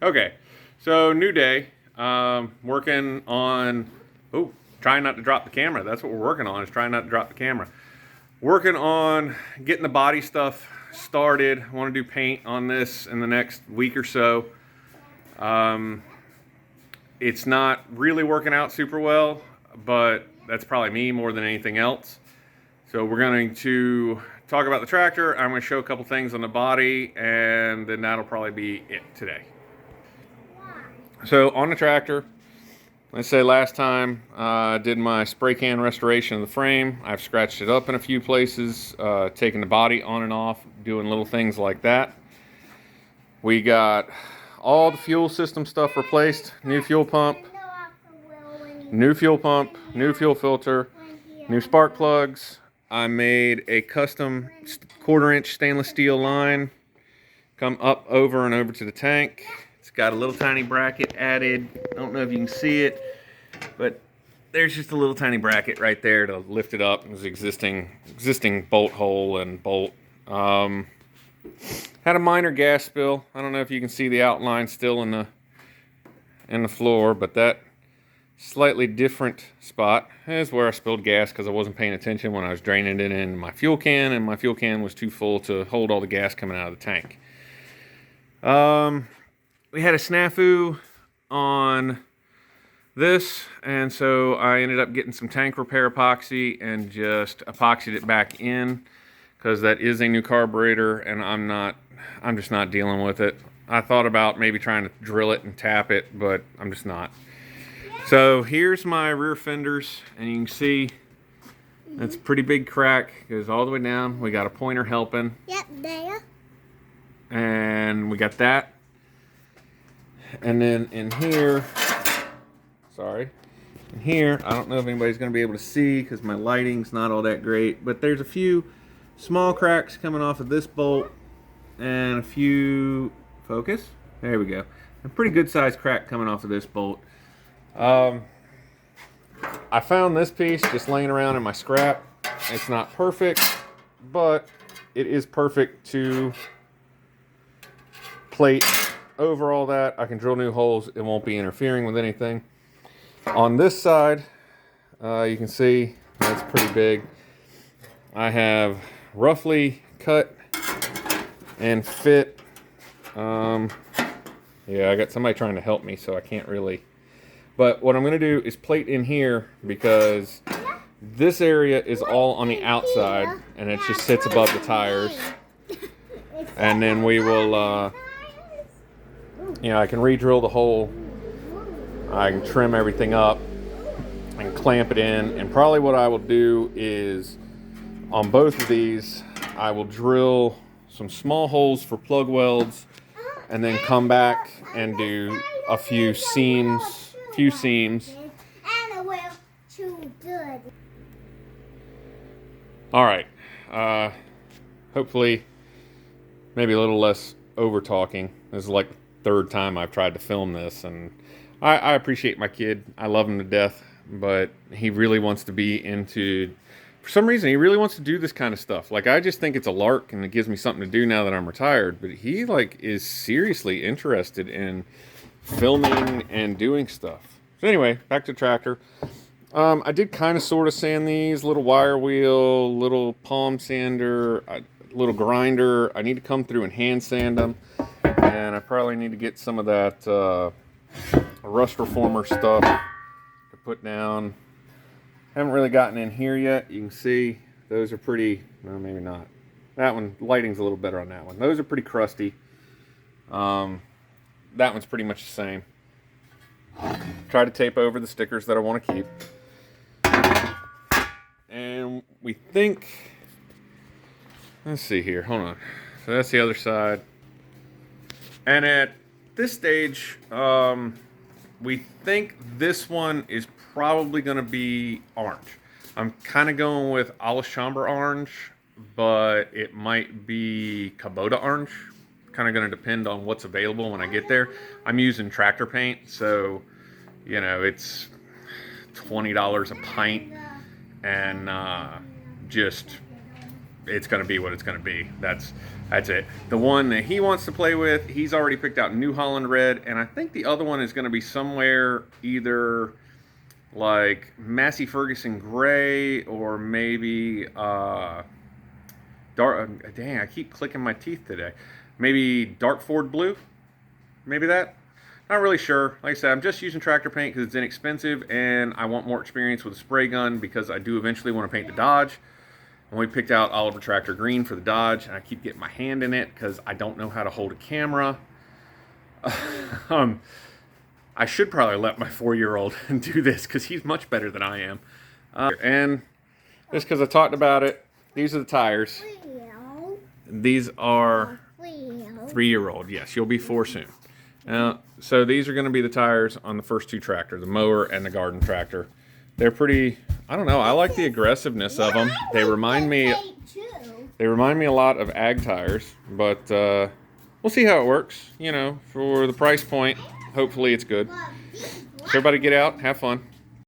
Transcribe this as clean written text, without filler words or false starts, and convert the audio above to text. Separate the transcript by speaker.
Speaker 1: Okay, so new day. Working on, trying not to drop the camera. That's what we're working on, is trying not to drop the camera. Working on getting the body stuff started. I want to do paint on this in the next week or so. It's not really working out super well, but that's probably me more than anything else. So we're going to talk about the tractor. I'm going to show a couple things on the body, and then that'll probably be it today. So on the tractor, let's say last time I did my spray can restoration of the frame. I've scratched it up in a few places, taking the body on and off, doing little things like that. We got all the fuel system stuff replaced. New fuel pump, new fuel filter, new spark plugs. I made a custom 1/4 inch stainless steel line come up over and over to the tank. It's got a little tiny bracket added. I don't know if you can see it, but there's just a little tiny bracket right there to lift it up. There's existing bolt hole and bolt. Had a minor gas spill. I don't know if you can see the outline still in the floor, but that slightly different spot is where I spilled gas because I wasn't paying attention when I was draining it in my fuel can, and my fuel can was too full to hold all the gas coming out of the tank. We had a snafu on this, and so I ended up getting some tank repair epoxy and just epoxied it back in, because that is a new carburetor and I'm just not dealing with it. I thought about maybe trying to drill it and tap it, but I'm just not. So here's my rear fenders, and you can see it's a pretty big crack. It goes all the way down. We got a pointer helping.
Speaker 2: Yep, there.
Speaker 1: And we got that. And then in here, in here, I don't know if anybody's going to be able to see because my lighting's not all that great, but there's a few small cracks coming off of this bolt and a few, focus, there we go, a pretty good sized crack coming off of this bolt. I found this piece just laying around in my scrap. It's not perfect, but it is perfect to plate over all that. I can drill new holes. It won't be interfering with anything. On this side, you can see that's pretty big. I have roughly cut and fit. Yeah, I got somebody trying to help me, so I can't really. But what I'm going to do is plate in here, because this area is all on the outside, and it just sits above the tires. And then we will, I can re-drill the hole. I can trim everything up and clamp it in. And probably what I will do is, on both of these, I will drill some small holes for plug welds, and then come back and do a few seams.
Speaker 2: And it will chew good.
Speaker 1: All right. Hopefully, maybe a little less over talking. This is like the third time I've tried to film this, and I appreciate my kid. I love him to death, but he really wants to be into, for some reason, he really wants to do this kind of stuff. Like, I just think it's a lark, and it gives me something to do now that I'm retired, but he, is seriously interested in filming and doing stuff. So anyway, back to the tractor. I did kind of sort of sand these, little wire wheel, little palm sander, little grinder. I need to come through and hand sand them, and I probably need to get some of that rust reformer stuff to put down. Haven't really gotten in here yet. You can see those are pretty, well, maybe not. That one, lighting's a little better on that one. Those are pretty crusty. That one's pretty much the same. Try to tape over the stickers that I want to keep. And we think, let's see here, hold on. So that's the other side. And at this stage, we think this one is probably going to be orange. I'm kind of going with Alhambra orange, but it might be Kubota orange. Kind of going to depend on what's available when I get there. I'm using tractor paint, so it's $20 a pint, and just it's going to be what it's going to be. That's That's it. The one that he wants to play with, he's already picked out New Holland Red, and I think the other one is going to be somewhere either like Massey Ferguson Gray or maybe dark. Dang, I keep clicking my teeth today. Maybe Dark Ford Blue. Maybe that. Not really sure. Like I said, I'm just using tractor paint because it's inexpensive, and I want more experience with a spray gun because I do eventually want to paint the Dodge. And we picked out Oliver Tractor Green for the Dodge, and I keep getting my hand in it because I don't know how to hold a camera. I should probably let my 4-year-old do this because he's much better than I am. And just because I talked about it, these are the tires. These are 3-year-old. Yes, you'll be 4 soon. So these are going to be the tires on the first 2 tractors, the mower and the garden tractor. They're pretty, I don't know, I like the aggressiveness of them. They remind me a lot of ag tires, but we'll see how it works. You know, for the price point, hopefully it's good. So everybody get out, have fun.